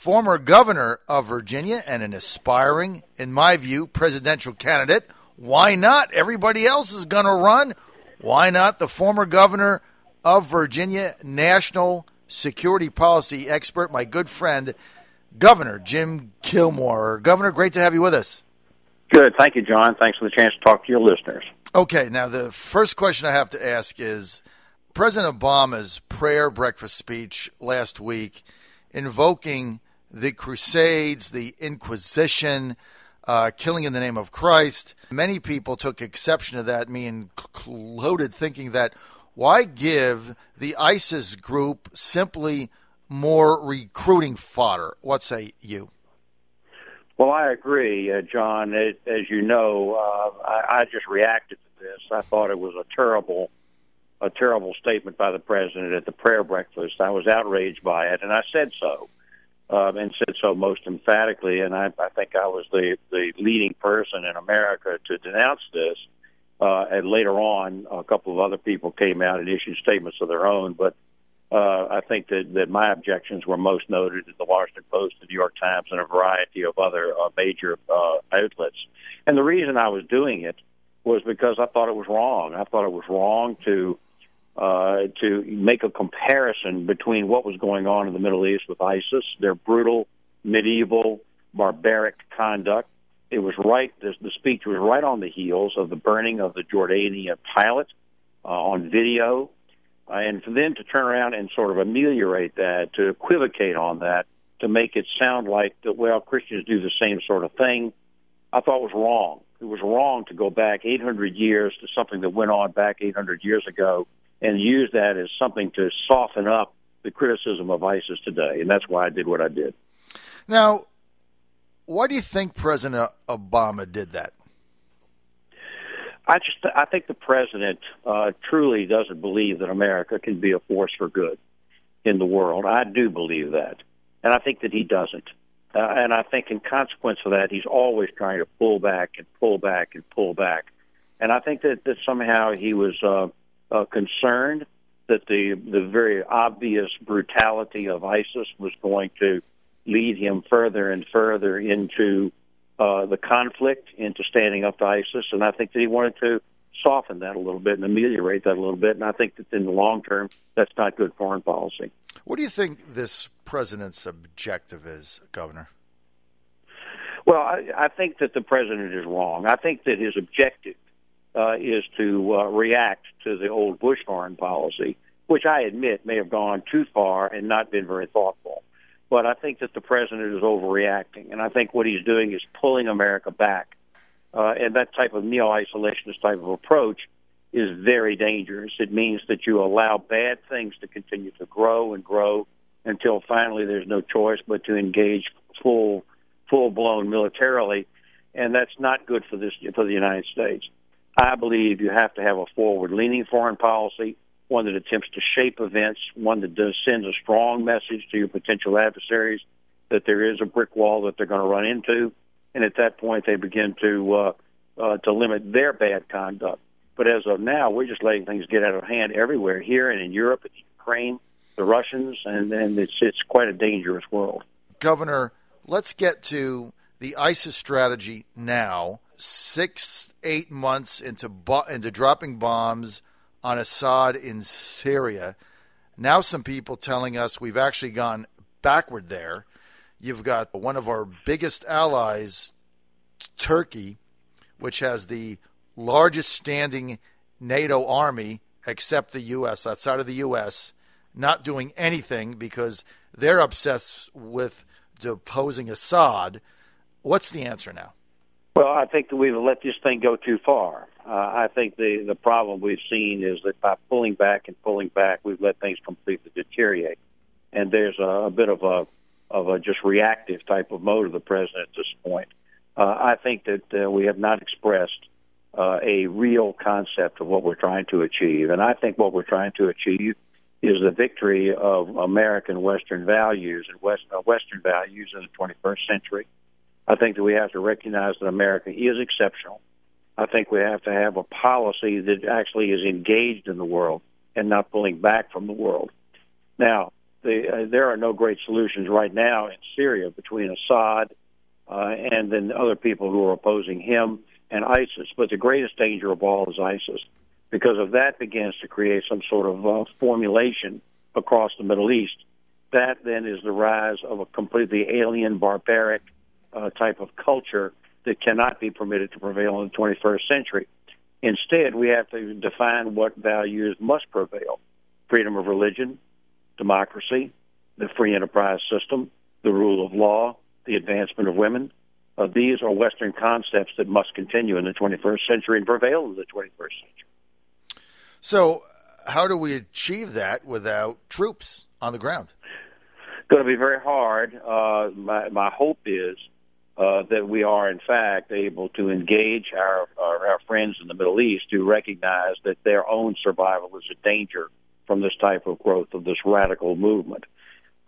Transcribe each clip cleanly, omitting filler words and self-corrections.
former governor of Virginia and an aspiring, in my view, presidential candidate. Why not? Everybody else is going to run. Why not the former governor of Virginia, national security policy expert, my good friend, Governor Jim Gilmore. Governor, great to have you with us. Good. Thank you, John. Thanks for the chance to talk to your listeners. Okay, now the first question I have to ask is President Obama's prayer breakfast speech last week invoking the Crusades, the Inquisition, killing in the name of Christ. Many people took exception to that, me included, thinking that why give the ISIS group simply more recruiting fodder? What say you? Well, I agree, John. As you know, I just reacted to this. I thought it was a terrible statement by the president at the prayer breakfast. I was outraged by it, and I said so, and said so most emphatically. And I think I was the leading person in America to denounce this. And later on, a couple of other people came out and issued statements of their own. But I think that my objections were most noted in the Washington Post, the New York Times, and a variety of other major outlets. And the reason I was doing it was because I thought it was wrong. I thought it was wrong to make a comparison between what was going on in the Middle East with ISIS, their brutal, medieval, barbaric conduct. It was right. The speech was right on the heels of the burning of the Jordanian pilot on video, and for them to turn around and sort of ameliorate that, to equivocate on that, to make it sound like that, well, Christians do the same sort of thing, I thought was wrong. It was wrong to go back 800 years to something that went on back 800 years ago and use that as something to soften up the criticism of ISIS today, and that's why I did what I did. Now, why do you think President Obama did that? I think the president truly doesn't believe that America can be a force for good in the world. I do believe that, and I think that he doesn't. And I think in consequence of that, he's always trying to pull back and pull back and pull back. And I think that somehow he was concerned that the very obvious brutality of ISIS was going to lead him further and further into the conflict, into standing up to ISIS. And I think that he wanted to soften that a little bit and ameliorate that a little bit. And I think that in the long term, that's not good foreign policy. What do you think this president's objective is, Governor? Well, I think that the president is wrong. I think that his objective is to react to the old Bush foreign policy, which I admit may have gone too far and not been very thoughtful. But I think that the president is overreacting, and I think what he's doing is pulling America back. And that type of neo-isolationist type of approach is very dangerous. It means that you allow bad things to continue to grow and grow until finally there's no choice but to engage full-blown militarily, and that's not good for the United States. I believe you have to have a forward-leaning foreign policy, one that attempts to shape events, one that sends a strong message to your potential adversaries that there is a brick wall that they're going to run into, and at that point they begin to limit their bad conduct. But as of now, we're just letting things get out of hand everywhere, here and in Europe, in Ukraine, the Russians, and it's quite a dangerous world. Governor, let's get to the ISIS strategy now. 6-8 months into dropping bombs on Assad in Syria. Now some people telling us we've actually gone backward there. You've got one of our biggest allies, Turkey, which has the largest standing NATO army except the U.S., outside of the U.S., not doing anything because they're obsessed with deposing Assad. What's the answer now? Well, I think that we've let this thing go too far. I think the problem we've seen is that by pulling back and pulling back, we've let things completely deteriorate. And there's a bit of a just reactive type of mode of the president at this point. I think that we have not expressed a real concept of what we're trying to achieve. And I think what we're trying to achieve is the victory of American Western values and Western values in the 21st century. I think that we have to recognize that America is exceptional. I think we have to have a policy that actually is engaged in the world and not pulling back from the world. Now, there are no great solutions right now in Syria between Assad and then other people who are opposing him and ISIS. But the greatest danger of all is ISIS, because if that begins to create some sort of formulation across the Middle East, that then is the rise of a completely alien, barbaric type of culture that cannot be permitted to prevail in the 21st century. Instead, we have to define what values must prevail: freedom of religion, democracy, the free enterprise system, the rule of law, the advancement of women. These are Western concepts that must continue in the 21st century and prevail in the 21st century. So how do we achieve that without troops on the ground? Going to be very hard. My hope is that we are, in fact, able to engage our friends in the Middle East who recognize that their own survival is a danger from this type of growth of this radical movement.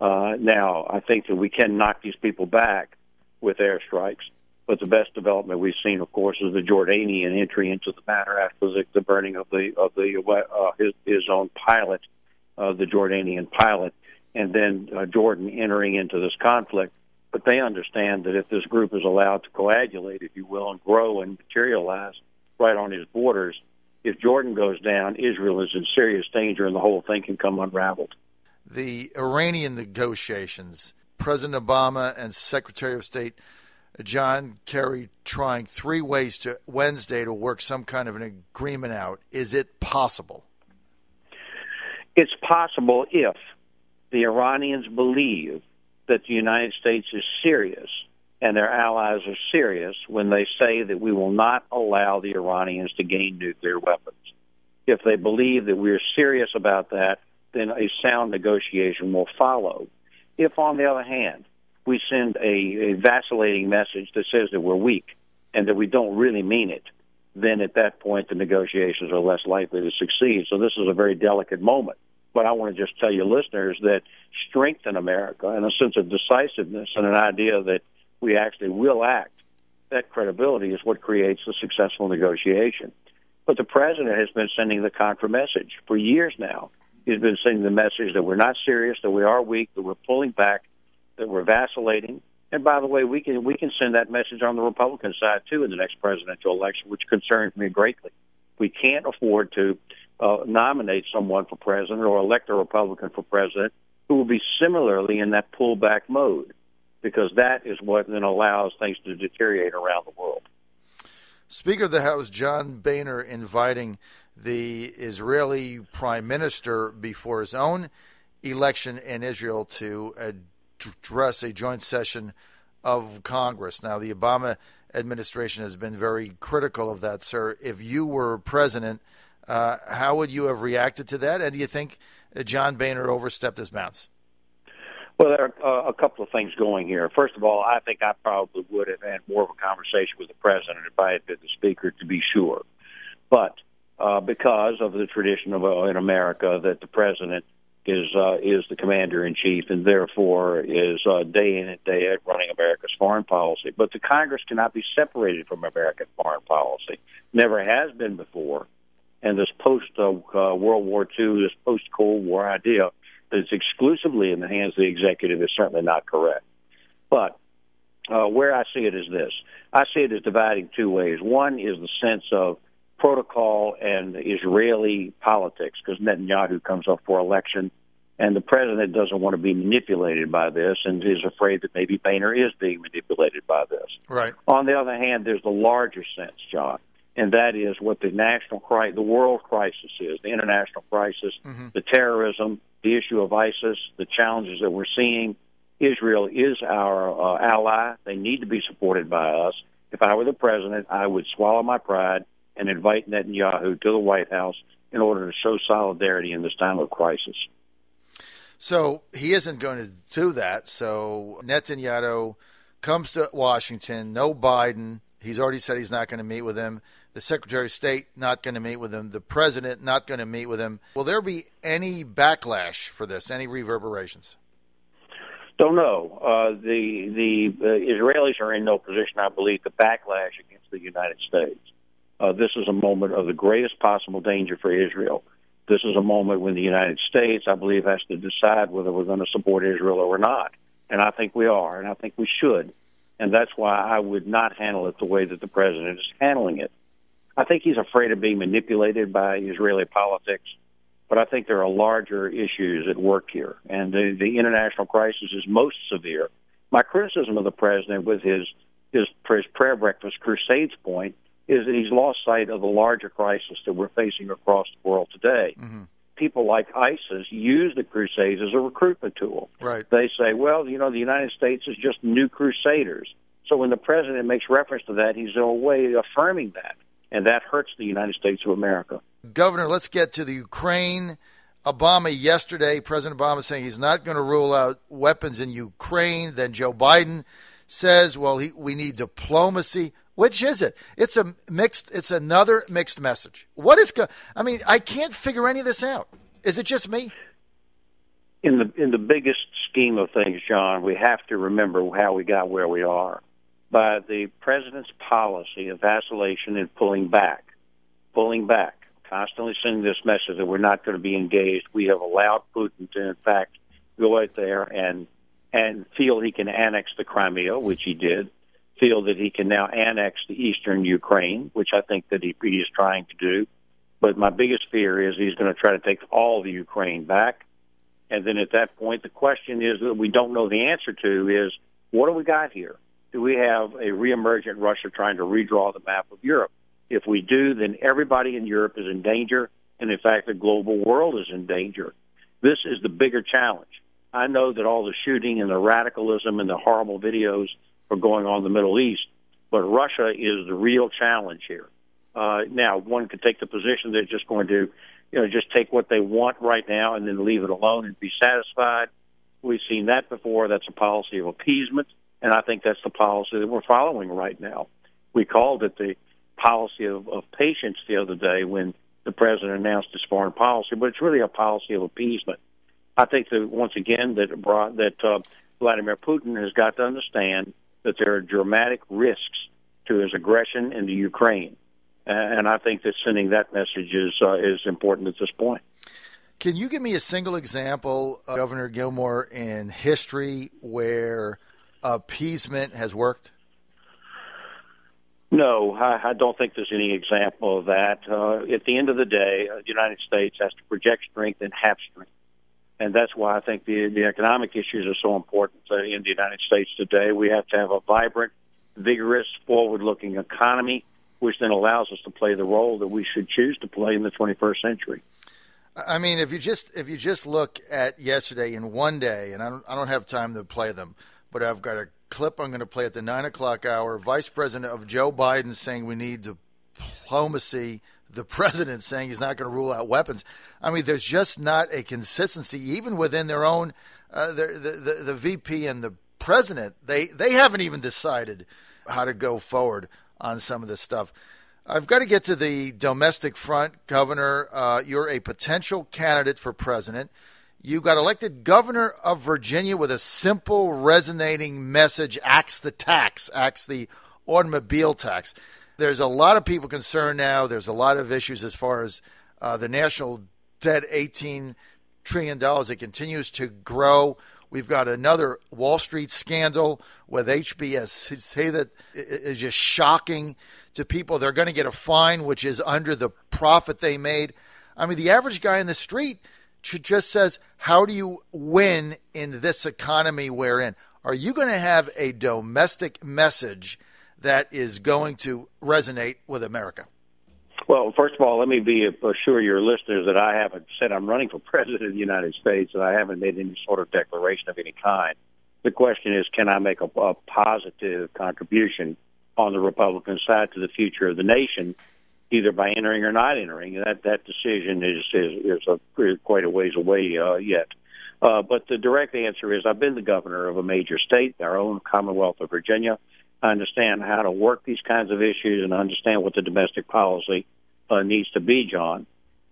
Now, I think that we can knock these people back with airstrikes, but the best development we've seen, of course, is the Jordanian entry into the matter after the burning of his own pilot, the Jordanian pilot, and then Jordan entering into this conflict. But they understand that if this group is allowed to coagulate, if you will, and grow and materialize right on his borders, if Jordan goes down, Israel is in serious danger and the whole thing can come unraveled. The Iranian negotiations, President Obama and Secretary of State John Kerry trying 3 ways to Wednesday to work some kind of an agreement out. Is it possible? It's possible if the Iranians believe that the United States is serious and their allies are serious when they say that we will not allow the Iranians to gain nuclear weapons. If they believe that we're serious about that, then a sound negotiation will follow. If, on the other hand, we send a vacillating message that says that we're weak and that we don't really mean it, then at that point the negotiations are less likely to succeed. So this is a very delicate moment. But I want to just tell you listeners that strength in America and a sense of decisiveness and an idea that we actually will act, that credibility is what creates a successful negotiation. But the president has been sending the contra message for years now. He's been sending the message that we're not serious, that we are weak, that we're pulling back, that we're vacillating. And by the way, we can send that message on the Republican side, too, in the next presidential election, which concerns me greatly. We can't afford to nominate someone for president or elect a Republican for president who will be similarly in that pullback mode, because that is what then allows things to deteriorate around the world. Speaker of the House John Boehner inviting the Israeli prime minister before his own election in Israel to address a joint session of Congress. Now, the Obama administration has been very critical of that, sir. If you were president, how would you have reacted to that? And do you think John Boehner overstepped his bounds? Well, there are a couple of things going here. First of all, I think I probably would have had more of a conversation with the president if I had been the speaker, to be sure. But because of the tradition of in America that the president is the commander-in-chief and therefore is day in and day out running America's foreign policy. But the Congress cannot be separated from American foreign policy. Never has been before. And this post-World War II, this post-Cold War idea that it's exclusively in the hands of the executive is certainly not correct. But where I see it is this. I see it as dividing 2 ways. One is the sense of protocol and Israeli politics, because Netanyahu comes up for election, and the president doesn't want to be manipulated by this and is afraid that maybe Boehner is being manipulated by this. Right. On the other hand, there's the larger sense, John, and that is what the world crisis is, the international crisis, the terrorism, the issue of ISIS, the challenges that we're seeing. Israel is our ally. They need to be supported by us. If I were the president, I would swallow my pride and invite Netanyahu to the White House in order to show solidarity in this time of crisis. So he isn't going to do that. So Netanyahu comes to Washington, no Biden. He's already said he's not going to meet with him. The Secretary of State not going to meet with him. The President not going to meet with him. Will there be any backlash for this, any reverberations? Don't know. The Israelis are in no position, I believe, to backlash against the United States. This is a moment of the greatest possible danger for Israel. This is a moment when the United States, I believe, has to decide whether we're going to support Israel or not. And I think we are, and I think we should. And that's why I would not handle it the way that the president is handling it. I think he's afraid of being manipulated by Israeli politics, but I think there are larger issues at work here. And the international crisis is most severe. My criticism of the president with his prayer breakfast crusades point is that he's lost sight of the larger crisis that we're facing across the world today. Mm-hmm. People like ISIS use the Crusades as a recruitment tool. Right. They say, well, you know, the United States is just new crusaders. So when the president makes reference to that, he's in a way affirming that, and that hurts the United States of America. Governor, let's get to the Ukraine. Obama yesterday, President Obama saying he's not going to rule out weapons in Ukraine. Then Joe Biden says, well, we need diplomacy. Which is it? It's another mixed message. What is I can't figure any of this out. Is it just me? In the biggest scheme of things, John, we have to remember how we got where we are. By the president's policy of vacillation and pulling back, constantly sending this message that we're not going to be engaged. We have allowed Putin to, in fact, go out there and feel he can annex the Crimea, which he did, feel that he can now annex the eastern Ukraine, which I think that he is trying to do. But my biggest fear is he's going to try to take all the Ukraine back. And then at that point, the question is that we don't know the answer to is, what do we got here? Do we have a reemergent Russia trying to redraw the map of Europe? If we do, then everybody in Europe is in danger, and in fact, the global world is in danger. This is the bigger challenge. I know that all the shooting and the radicalism and the horrible videos are going on in the Middle East, but Russia is the real challenge here. Now, one could take the position they're just going to, just take what they want right now and then leave it alone and be satisfied. We've seen that before. That's a policy of appeasement, and I think that's the policy that we're following right now. We called it the policy of patience the other day when the president announced his foreign policy, but it's really a policy of appeasement. I think that once again that Vladimir Putin has got to understand that there are dramatic risks to his aggression into Ukraine, and I think that sending that message is important at this point. Can you give me a single example, Governor Gilmore, in history where appeasement has worked? No, I don't think there's any example of that. At the end of the day, the United States has to project strength and have strength. And that's why I think the economic issues are so important in the United States today. We have to have a vibrant, vigorous, forward-looking economy, which then allows us to play the role that we should choose to play in the 21st century. I mean, if you just look at yesterday in one day, and I don't have time to play them, but I've got a clip I'm going to play at the 9 o'clock hour. Vice President of Joe Biden saying we need diplomacy. The president saying he's not going to rule out weapons. I mean, there's just not a consistency, even within their own, the VP and the president. They haven't even decided how to go forward on some of this stuff. I've got to get to the domestic front, Governor. You're a potential candidate for president. You got elected governor of Virginia with a simple, resonating message: axe the tax, axe the automobile tax. There's a lot of people concerned now. There's a lot of issues as far as the national debt, $18 trillion. It continues to grow. We've got another Wall Street scandal with HBS. Say that is just shocking to people. They're going to get a fine, which is under the profit they made. I mean, the average guy in the street just says, how do you win in this economy we're in? Are you going to have a domestic message that is going to resonate with America? Well, first of all, let me assure your listeners that I haven't said I'm running for president of the United States, and I haven't made any sort of declaration of any kind. The question is, can I make a positive contribution on the Republican side to the future of the nation, either by entering or not entering? That decision is quite a ways away yet. But the direct answer is I've been the governor of a major state, our own Commonwealth of Virginia. I understand how to work these kinds of issues and understand what the domestic policy needs to be, John.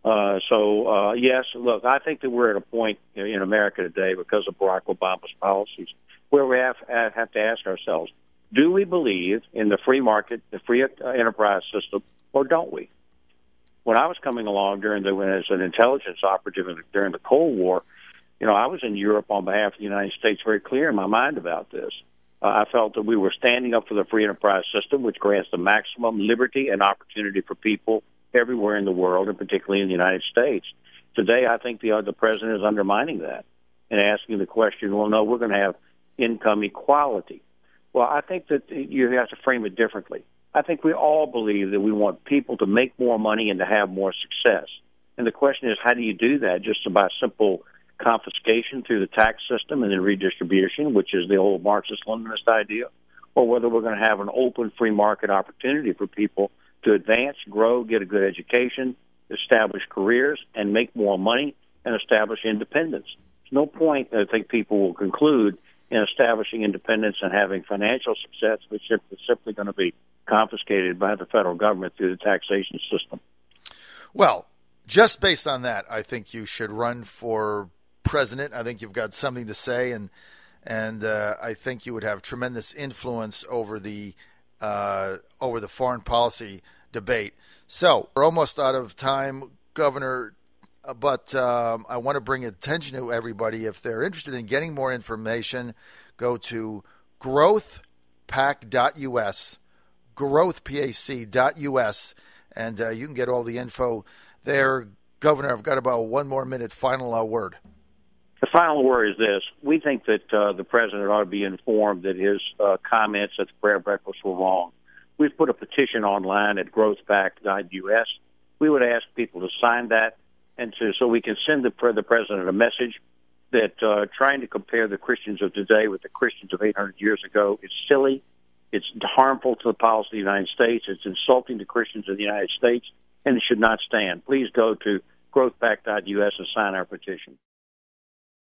Yes, look, I think that we're at a point in America today because of Barack Obama's policies where we have to ask ourselves, do we believe in the free market, the free enterprise system, or don't we? When I was coming along as an intelligence operative during the Cold War, I was in Europe on behalf of the United States, very clear in my mind about this. I felt that we were standing up for the free enterprise system, which grants the maximum liberty and opportunity for people everywhere in the world, and particularly in the United States. Today, I think the president is undermining that and asking the question, well, no, we're going to have income equality. Well, I think that you have to frame it differently. I think we all believe that we want people to make more money and to have more success. And the question is, how do you do that? Just by simple confiscation through the tax system and then redistribution, which is the old Marxist-Leninist idea, or whether we're going to have an open free market opportunity for people to advance, grow, get a good education, establish careers, and make more money and establish independence. There's no point, I think people will conclude, in establishing independence and having financial success, which is simply going to be confiscated by the federal government through the taxation system. Well, just based on that, I think you should run for president. I think you've got something to say, and I think you would have tremendous influence over the foreign policy debate. So we're almost out of time, Governor, but I want to bring attention to everybody. If they're interested in getting more information, go to growthpac.us, growthpac.us, and you can get all the info there. Governor, I've got about one more minute. Final word. The final word is this. We think that the president ought to be informed that his comments at the prayer breakfast were wrong. We've put a petition online at growthpac.us. We would ask people to sign that so we can send the president a message that trying to compare the Christians of today with the Christians of 800 years ago is silly. It's harmful to the policy of the United States. It's insulting to Christians of the United States, and it should not stand. Please go to growthpac.us and sign our petition.